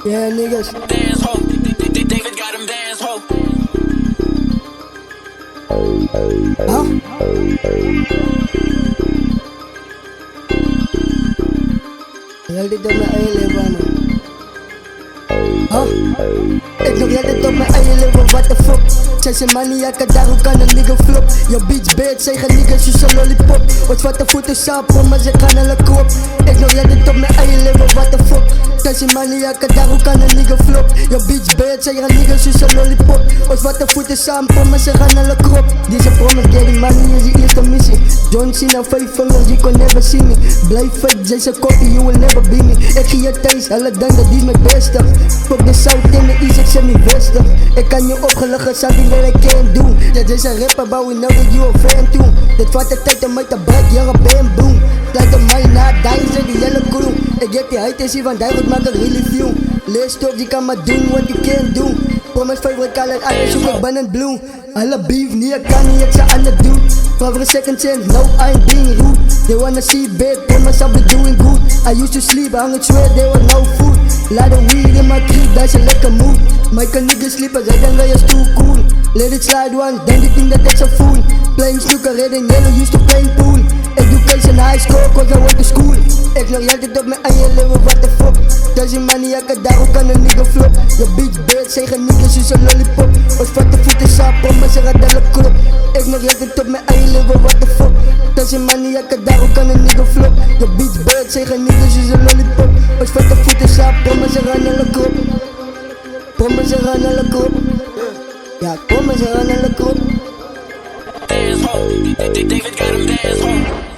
Yeah, niggas. Dance ho, David got him dance ho. Huh? Heel dit op mijn eigen leven, man. Huh? Ik nog heel dit op mijn eigen leven, what the fuck. Zij zijn maniakken, daarom kan een nigga flop. Yo bitch bad, zij gaan niggas, je zo'n lollipop. Wat zwarte voeten sapen, maar ze gaan alle kop. Ik nog heel dit op mijn eigen leven, what the fuck. Zij zijn maniakken, daarom kan een nigga flop. Yo bitch bad, zij gaan niggas, je zo'n lollipop. Wat zwarte voeten sapen, maar ze gaan alle krop. Deze promise, getting money is de eerste missie. John Cena, 5 vingers, you can never see me. Blijf fake, zij zijn koppie, you will never be me. Ik ga je thuis, alle dank, die is mijn beste. Fuck de South in de East, ik zeg niet westen. Ik kan je opgelukken, something that I can't do. Ja, deze rapper, but we know that you a fan too. Dit vat de tijd om mij te break, jonge bam boom. Sluit op mij na, daar is die hele crew. Ik heb die huid van Dijkhout, maak een really view. Lees toch, je kan maar doen wat je can't do. Promise favorite color, alles zoek ik ben in blue. Alle beef, niet, ik kan niet, ik zou anders doen. For a second chance, no I ain't being rude. They wanna see bad, promise I'll be doing good. I used to sleep, I hung swear there was no food. Lot of weed in my crib, that's a lekker mood. My niggas sleep as I think I is too cool. Let it slide once, then you think that that's a fool. Playing snooker, red and yellow, used to play pool. Education high school, cause I went to school. Ik nog altijd op mijn eigen leven, what the fuck. Does je maniakken, daarom kan een nigga flop. Je bitch bad, zeggen niggas, is een lollipop. Wat vatte voeten sapen, maar ze gaat alle klop. Ik nog altijd op mijn eigen leven, what the fuck. Does je maniakken, daarom kan een nigga flop. Je bitch bad, zeggen niggas, is een lollipop. Wat vatte voeten sapen, maar ze gaan alle klop. Maar ze gaan alle klop. Ja, kom maar ze gaan alle klop. Dance ho, David got him dance ho.